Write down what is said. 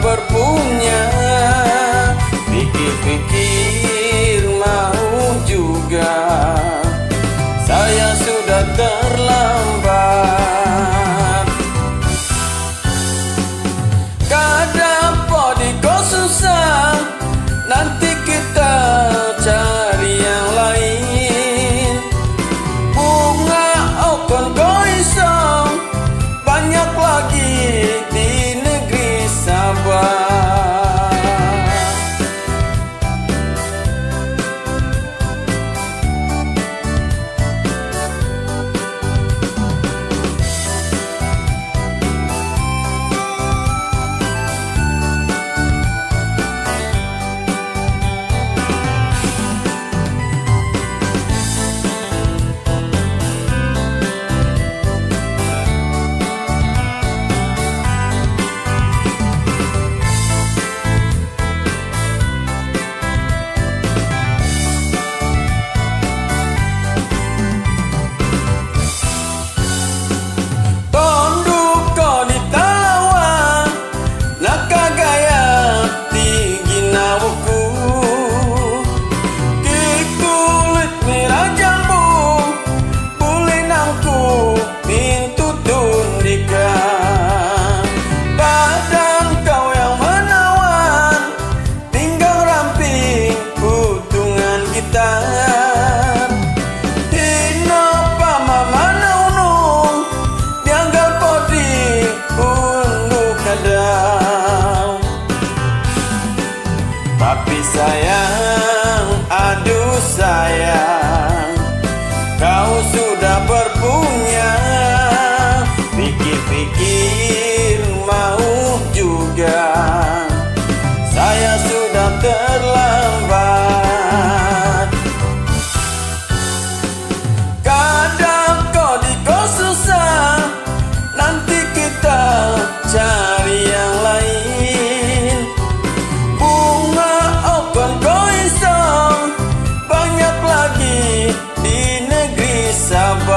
berpunya. Pikir-pikir mau juga, saya sudah terlambat. Kadang podi kau susah, nanti kita cari yang lain. Bunga okon kau isong, banyak lagi di negeri Sabah. Tapi sayang, aduh sayang, kau sudah berpunya. Pikir-pikir mau juga, saya sudah terlambat. Kadang kau di kau susah, nanti kita cari yang lain. Bunga okon kau isong, banyak lagi di negeri Sabah.